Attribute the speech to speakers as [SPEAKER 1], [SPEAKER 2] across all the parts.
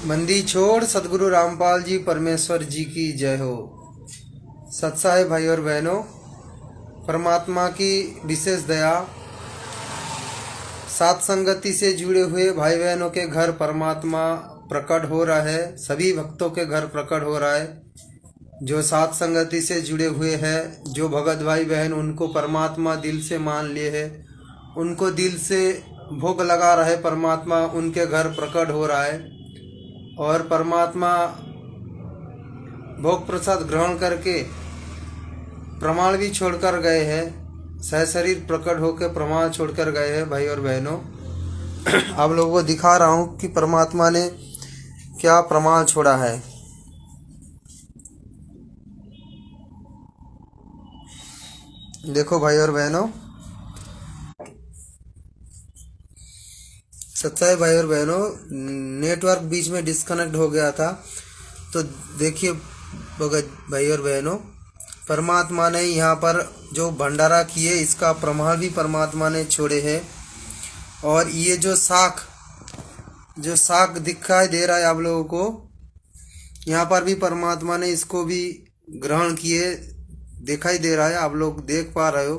[SPEAKER 1] बंदी छोड़ सदगुरु रामपाल जी परमेश्वर जी की जय हो। सत्साई भाई और बहनों, परमात्मा की विशेष दया, सात संगति से जुड़े हुए भाई बहनों के घर परमात्मा प्रकट हो रहा है। सभी भक्तों के घर प्रकट हो रहा है। जो सात संगति से जुड़े हुए हैं, जो भगत भाई बहन उनको परमात्मा दिल से मान लिए है, उनको दिल से भोग लगा रहे परमात्मा, उनके घर प्रकट हो रहा है। और परमात्मा भोग प्रसाद ग्रहण करके प्रमाण भी छोड़कर गए हैं। सहशरीर प्रकट होकर प्रमाण छोड़कर गए हैं। भाई और बहनों, आप लोगों को दिखा रहा हूँ कि परमात्मा ने क्या प्रमाण छोड़ा है। देखो भाई और बहनों, सच्चाई भाई और बहनों, नेटवर्क बीच में डिस्कनेक्ट हो गया था। तो देखिए भगत भाई और बहनों, परमात्मा ने यहाँ पर जो भंडारा किए, इसका प्रमाण भी परमात्मा ने छोड़े हैं। और ये जो साख दिखाई दे रहा है आप लोगों को, यहाँ पर भी परमात्मा ने इसको भी ग्रहण किए, दिखाई दे रहा है। आप लोग देख पा रहे हो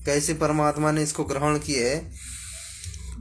[SPEAKER 1] कैसे परमात्मा ने इसको ग्रहण किए है।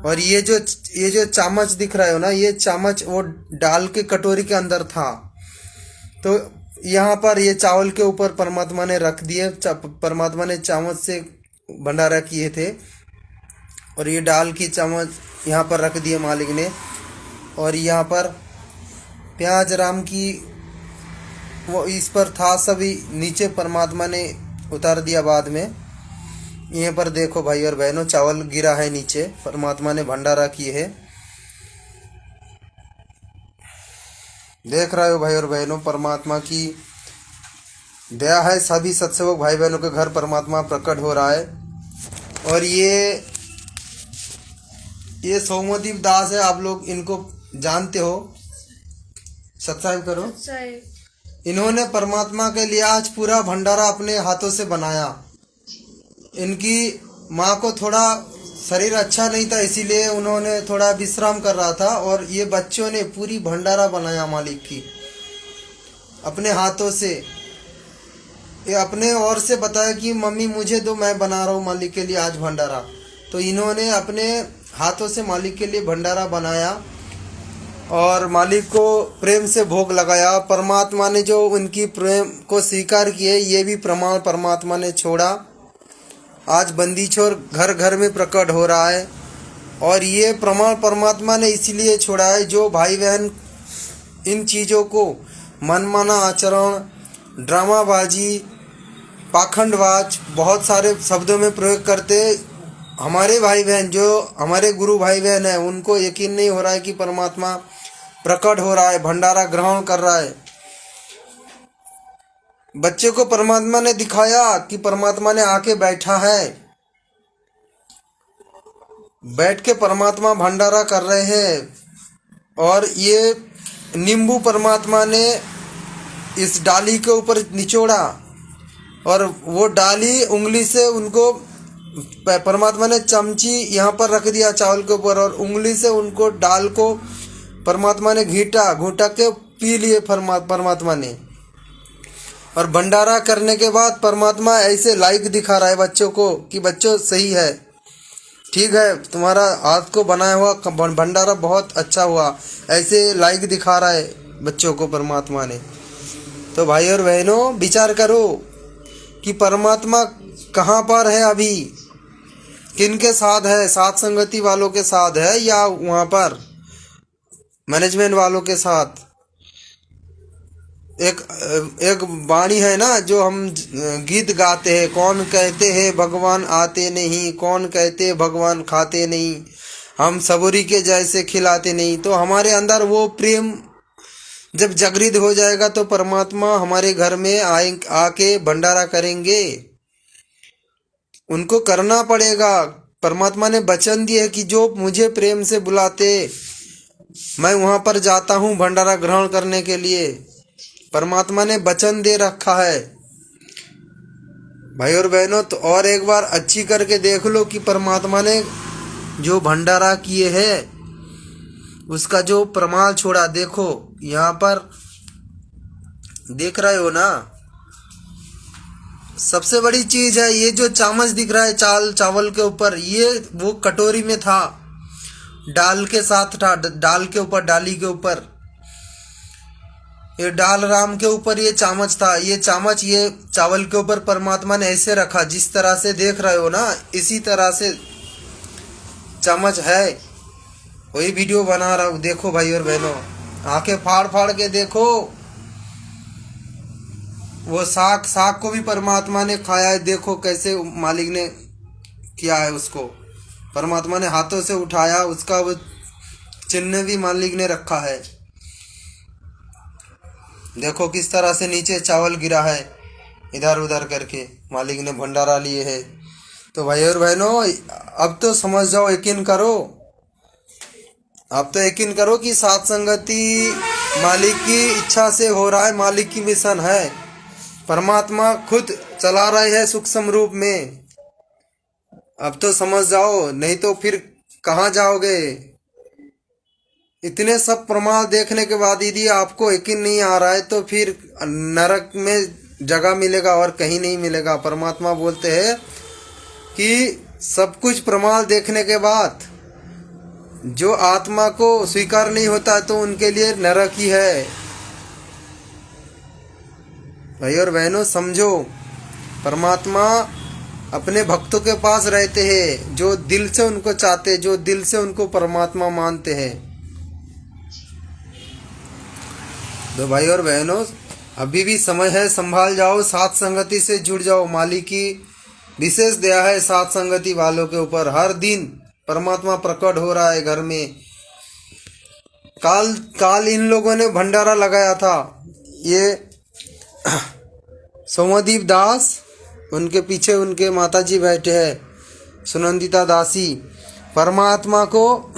[SPEAKER 1] और ये जो चामच दिख रहा है ना, ये चामच वो डाल के कटोरी के अंदर था। तो यहाँ पर ये चावल के ऊपर परमात्मा ने रख दिए। परमात्मा ने चामच से भंडारा किए थे और ये डाल की चामच यहाँ पर रख दिए मालिक ने। और यहाँ पर प्याज राम की वो इस पर था, सभी नीचे परमात्मा ने उतार दिया बाद में। यहाँ पर देखो भाई और बहनों, चावल गिरा है नीचे, परमात्मा ने भंडारा किए है। देख रहे हो भाई और बहनों, परमात्मा की दया है। सभी सत्सेवक भाई बहनों के घर परमात्मा प्रकट हो रहा है। और ये सौम्यदीप दास है, आप लोग इनको जानते हो। सब्सक्राइब करो। इन्होंने परमात्मा के लिए आज पूरा भंडारा अपने हाथों से बनाया। इनकी माँ को थोड़ा शरीर अच्छा नहीं था, इसीलिए उन्होंने थोड़ा विश्राम कर रहा था। और ये बच्चों ने पूरी भंडारा बनाया मालिक की अपने हाथों से। ये अपने ओर से बताया कि मम्मी मुझे दो, मैं बना रहा हूँ मालिक के लिए आज भंडारा। तो इन्होंने अपने हाथों से मालिक के लिए भंडारा बनाया और मालिक को प्रेम से भोग लगाया। परमात्मा ने जो उनकी प्रेम को स्वीकार किए, ये भी प्रमाण परमात्मा ने छोड़ा। आज बंदी छोर घर घर में प्रकट हो रहा है। और ये प्रमाण परमात्मा ने इसीलिए छोड़ा है, जो भाई बहन इन चीज़ों को मनमाना आचरण, ड्रामाबाजी, पाखंडवाज बहुत सारे शब्दों में प्रयोग करते। हमारे भाई बहन, जो हमारे गुरु भाई बहन हैं, उनको यकीन नहीं हो रहा है कि परमात्मा प्रकट हो रहा है, भंडारा ग्रहण कर रहा है। बच्चे को परमात्मा ने दिखाया कि परमात्मा ने आके बैठा है। बैठ के परमात्मा भंडारा कर रहे हैं। और ये नींबू परमात्मा ने इस डाली के ऊपर निचोड़ा और वो डाली उंगली से उनको परमात्मा ने चमची यहाँ पर रख दिया चावल के ऊपर, और उंगली से उनको डाल को परमात्मा ने घूटा के पी लिए परमात्मा ने। और भंडारा करने के बाद परमात्मा ऐसे लाइक दिखा रहा है बच्चों को कि बच्चों सही है, ठीक है, तुम्हारा हाथ को बनाया हुआ भंडारा बहुत अच्छा हुआ, ऐसे लाइक दिखा रहा है बच्चों को परमात्मा ने। तो भाई और बहनों, विचार करो कि परमात्मा कहाँ पर है अभी, किन के साथ है? सात संगति वालों के साथ है या वहाँ पर मैनेजमेंट वालों के साथ? एक वाणी है ना, जो हम गीत गाते हैं, कौन कहते हैं भगवान आते नहीं, कौन कहते हैं भगवान खाते नहीं, हम सबूरी के जैसे खिलाते नहीं। तो हमारे अंदर वो प्रेम जब जागृत हो जाएगा तो परमात्मा हमारे घर में आके भंडारा करेंगे। उनको करना पड़ेगा। परमात्मा ने वचन दिए कि जो मुझे प्रेम से बुलाते, मैं वहाँ पर जाता हूँ भंडारा ग्रहण करने के लिए। परमात्मा ने वचन दे रखा है। भाई और बहनों, तो और एक बार अच्छी करके देख लो कि परमात्मा ने जो भंडारा किए हैं उसका जो प्रमाण छोड़ा। देखो यहाँ पर देख रहे हो ना, सबसे बड़ी चीज है ये जो चामच दिख रहा है चावल के ऊपर, ये वो कटोरी में था, डाल के साथ था, डाल के ऊपर, डाली के ऊपर, ये डाल राम के ऊपर ये चामच था। ये चामच ये चावल के ऊपर परमात्मा ने ऐसे रखा, जिस तरह से देख रहे हो ना, इसी तरह से चामच है। वही वीडियो बना रहा हूँ, देखो भाई और बहनों, आंखें फाड़ फाड़ के देखो। वो साग को भी परमात्मा ने खाया है, देखो कैसे मालिक ने किया है, उसको परमात्मा ने हाथों से उठाया, उसका वो चिन्ह भी मालिक ने रखा है। देखो किस तरह से नीचे चावल गिरा है, इधर उधर करके मालिक ने भंडारा लिए है। तो भाई और बहनों, अब तो समझ जाओ, यकीन करो, अब तो यकीन करो कि साथ संगति मालिक की इच्छा से हो रहा है, मालिक की मिशन है, परमात्मा खुद चला रहे हैं सूक्ष्म रूप में। अब तो समझ जाओ, नहीं तो फिर कहाँ जाओगे। इतने सब प्रमाण देखने के बाद यदि आपको यकीन नहीं आ रहा है तो फिर नरक में जगह मिलेगा और कहीं नहीं मिलेगा। परमात्मा बोलते हैं कि सब कुछ प्रमाण देखने के बाद जो आत्मा को स्वीकार नहीं होता तो उनके लिए नरक ही है। भाई और बहनों समझो, परमात्मा अपने भक्तों के पास रहते हैं जो दिल से उनको चाहते, जो दिल से उनको परमात्मा मानते हैं। तो भाई और बहनों, अभी भी समय है, संभाल जाओ, साथ संगति से जुड़ जाओ। मालिक की विशेष दया है साथ संगति वालों के ऊपर। हर दिन परमात्मा प्रकट हो रहा है घर में। काल इन लोगों ने भंडारा लगाया था, ये सोमदीप दास, उनके पीछे उनके माताजी बैठे हैं, सुनंदिता दासी। परमात्मा को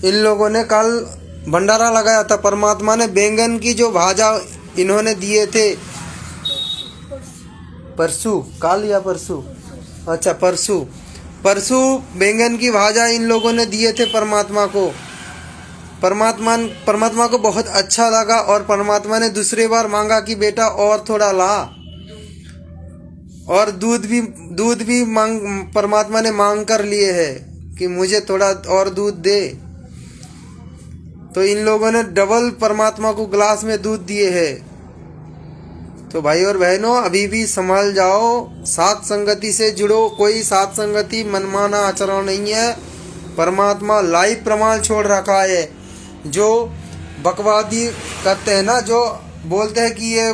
[SPEAKER 1] इन लोगों ने कल भंडारा लगाया था। परमात्मा ने बैंगन की जो भाजा इन्होंने दिए थे, परसों, काल या परसों, अच्छा परसों बैंगन की भाजा इन लोगों ने दिए थे परमात्मा को। परमात्मा को बहुत अच्छा लगा और परमात्मा ने दूसरी बार मांगा कि बेटा और थोड़ा ला, और दूध भी परमात्मा ने मांग कर लिए है कि मुझे थोड़ा और दूध दे। तो इन लोगों ने डबल परमात्मा को ग्लास में दूध दिए है। तो भाई और बहनों, अभी भी संभल जाओ, साथ संगति से जुड़ो। कोई साथ संगति मनमाना आचरण नहीं है। परमात्मा लाइव प्रमाण छोड़ रखा है। जो बकवादी करते हैं ना, जो बोलते हैं कि ये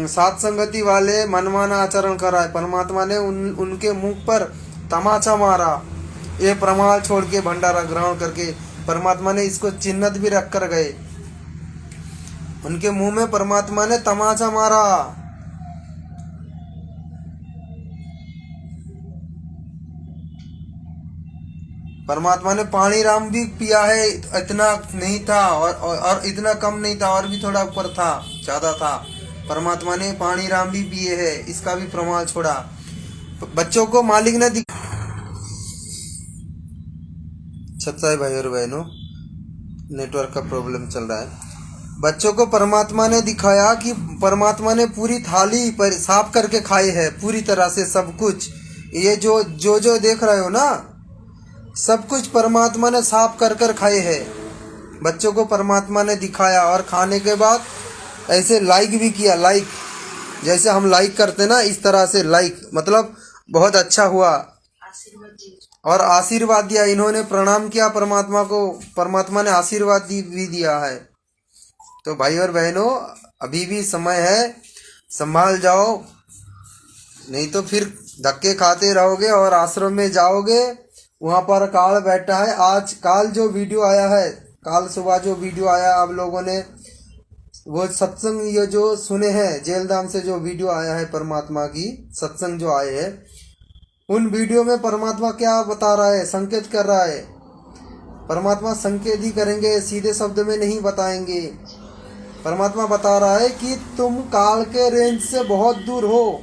[SPEAKER 1] साथ संगति वाले मनमाना आचरण कर रहा है, परमात्मा ने उनके मुख पर तमाचा मारा। ये प्रमाण छोड़ के भंडारा ग्रहण करके परमात्मा ने इसको चिन्हित भी रख कर गए। उनके मुंह में परमात्मा ने तमाचा मारा। परमात्मा ने पानी राम भी पिया है, इतना नहीं था और इतना कम नहीं था, और भी थोड़ा ऊपर था, ज्यादा था। परमात्मा ने पानी राम भी पिए है, इसका भी प्रमाण छोड़ा। बच्चों को मालिक ने सच्चाई भाई और बहनों, नेटवर्क का प्रॉब्लम चल रहा है। बच्चों को परमात्मा ने दिखाया कि परमात्मा ने पूरी थाली पर साफ करके खाए है, पूरी तरह से सब कुछ। ये जो देख रहे हो ना, सब कुछ परमात्मा ने साफ कर खाए है। बच्चों को परमात्मा ने दिखाया और खाने के बाद ऐसे लाइक भी किया, लाइक जैसे हम लाइक करते ना, इस तरह से लाइक, मतलब बहुत अच्छा हुआ और आशीर्वाद दिया। इन्होंने प्रणाम किया परमात्मा को, परमात्मा ने आशीर्वाद भी दिया है। तो भाई और बहनों, अभी भी समय है, संभाल जाओ, नहीं तो फिर धक्के खाते रहोगे और आश्रम में जाओगे, वहाँ पर काल बैठा है। आज काल जो वीडियो आया है, काल सुबह जो वीडियो आया, आप लोगों ने वो सत्संग ये जो सुने हैं, जेलधाम से जो वीडियो आया है परमात्मा की सत्संग जो आए हैं, उन वीडियो में परमात्मा क्या बता रहा है, संकेत कर रहा है। परमात्मा संकेत ही करेंगे, सीधे शब्द में नहीं बताएंगे। परमात्मा बता रहा है कि तुम काल के रेंज से बहुत दूर हो,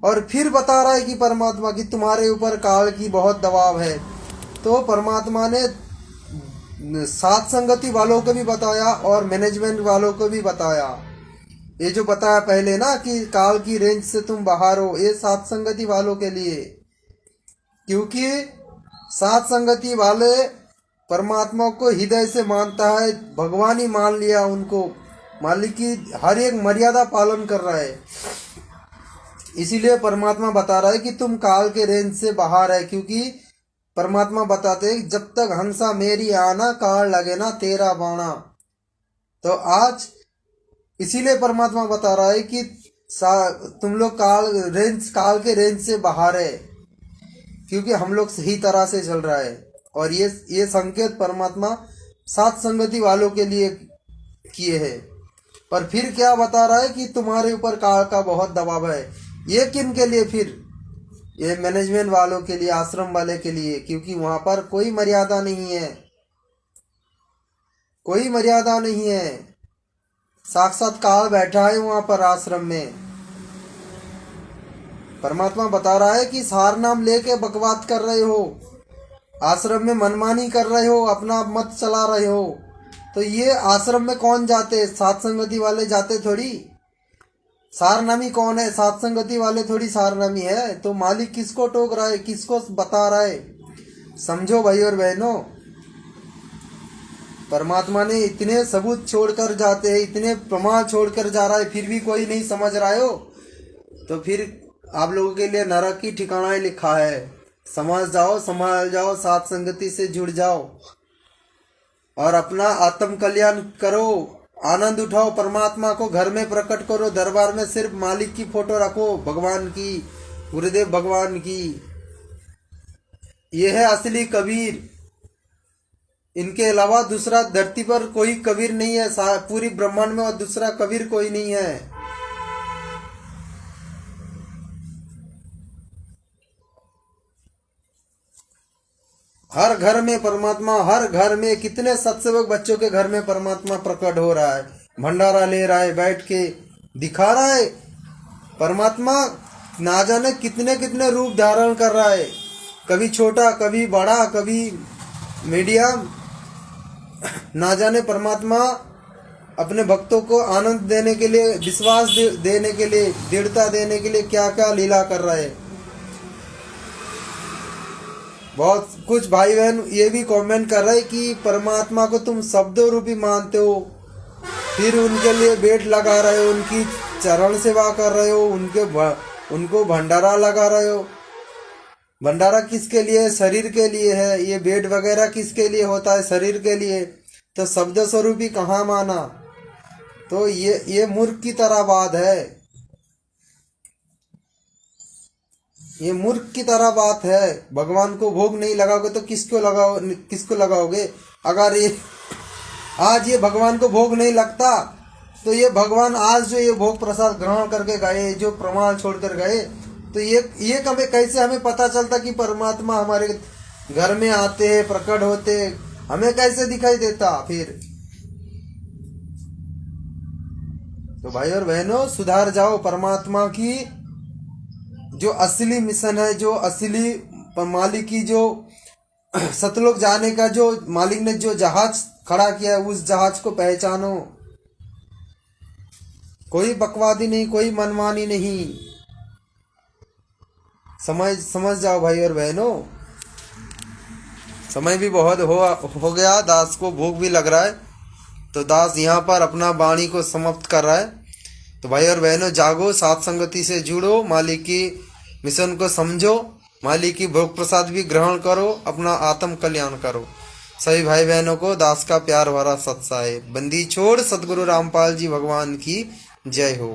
[SPEAKER 1] और फिर बता रहा है कि परमात्मा की तुम्हारे ऊपर काल की बहुत दबाव है। तो परमात्मा ने साथ संगति वालों को भी बताया और मैनेजमेंट वालों को भी बताया। ये जो बताया पहले ना कि काल की रेंज से तुम बाहर हो, ये साथ संगति वालों के लिए, क्योंकि साथ संगति वाले परमात्मा को हृदय से मानता है, भगवान ही मान लिया उनको, मालिक की हर एक मर्यादा पालन कर रहा है। इसीलिए परमात्मा बता रहा है कि तुम काल के रेंज से बाहर है, क्योंकि परमात्मा बताते हैं जब तक हंसा मेरी आना, काल लगे ना तेरा बाणा। तो आज इसीलिए परमात्मा बता रहा है कि तुम लोग काल के रेंज से बाहर है, क्योंकि हम लोग सही तरह से चल रहा है। और ये संकेत परमात्मा साथ संगति वालों के लिए किए हैं। पर फिर क्या बता रहा है कि तुम्हारे ऊपर काल का बहुत दबाव है। ये किन के लिए? फिर ये मैनेजमेंट वालों के लिए, आश्रम वाले के लिए, क्योंकि वहां पर कोई मर्यादा नहीं है, कोई मर्यादा नहीं है। साक्षात काल बैठा है वहां पर आश्रम में। परमात्मा बता रहा है कि सार नाम लेके बकवास कर रहे हो, आश्रम में मनमानी कर रहे हो, अपना मत चला रहे हो, तो ये आश्रम में कौन जाते? साथ संगति वाले जाते थोड़ी। सारनामी कौन है? साथ संगति वाले थोड़ी सारनामी है। तो मालिक किसको टोक रहा है, किसको बता रहा है? समझो भाई और बहनों, परमात्मा ने इतने सबूत छोड़कर जाते हैं, इतने प्रमाण छोड़कर जा रहा है, फिर भी कोई नहीं समझ रहा हो, तो फिर आप लोगों के लिए नरक की ठिकाना ही लिखा है। समझ जाओ, संभाल जाओ, साथ संगति से जुड़ जाओ और अपना आत्म कल्याण करो, आनंद उठाओ, परमात्मा को घर में प्रकट करो, दरबार में सिर्फ मालिक की फोटो रखो, भगवान की, गुरुदेव भगवान की। यह है असली कबीर। इनके अलावा दूसरा धरती पर कोई कबीर नहीं है, पूरी ब्रह्मांड में और दूसरा कबीर कोई नहीं है। हर घर में परमात्मा, हर घर में कितने सत्सेवक बच्चों के घर में परमात्मा प्रकट हो रहा है, भंडारा ले रहा है, बैठ के दिखा रहा है। परमात्मा ना जाने कितने कितने रूप धारण कर रहा है, कभी छोटा, कभी बड़ा, कभी मीडियम। ना जाने परमात्मा अपने भक्तों को आनंद देने के लिए, विश्वास देने के लिए, दृढ़ता देने के लिए क्या क्या लीला कर रहा है। बहुत कुछ भाई बहन ये भी कमेंट कर रहे हैं कि परमात्मा को तुम शब्दों रूपी मानते हो, फिर उनके लिए बेट लगा रहे हो, उनकी चरण सेवा कर रहे हो, उनको भंडारा लगा रहे हो। भंडारा किसके लिए? शरीर के लिए है। ये बेट वगैरह किसके लिए होता है? शरीर के लिए। तो शब्द स्वरूपी कहाँ माना? तो ये मूर्ख की तरह बात है, ये मूर्ख की तरह बात है। भगवान को भोग नहीं लगाओगे तो किसको लगाओगे? अगर ये आज ये भगवान को भोग नहीं लगता तो ये भगवान आज जो ये भोग प्रसाद ग्रहण करके गए, जो प्रमाण छोड़कर गए, तो ये कभी कैसे हमें पता चलता कि परमात्मा हमारे घर में आते हैं, प्रकट होते, हमें कैसे दिखाई देता? फिर तो भाई और बहनों, सुधार जाओ। परमात्मा की जो असली मिशन है, जो असली मालिक की जो सतलोक जाने का जो मालिक ने जो जहाज खड़ा किया है, उस जहाज को पहचानो। कोई बकवादी नहीं, कोई मनमानी नहीं। समझ जाओ भाई और बहनों। समय भी बहुत हो गया, दास को भूख भी लग रहा है, तो दास यहाँ पर अपना वाणी को समाप्त कर रहा है। तो भाई और बहनों, जागो, साथ संगति से जुड़ो, मालिक की मिशन को समझो, मालिक की भोग प्रसाद भी ग्रहण करो, अपना आत्म कल्याण करो। सभी भाई बहनों को दास का प्यार भरा सत्साई। बंदी छोड़ सतगुरु रामपाल जी भगवान की जय हो।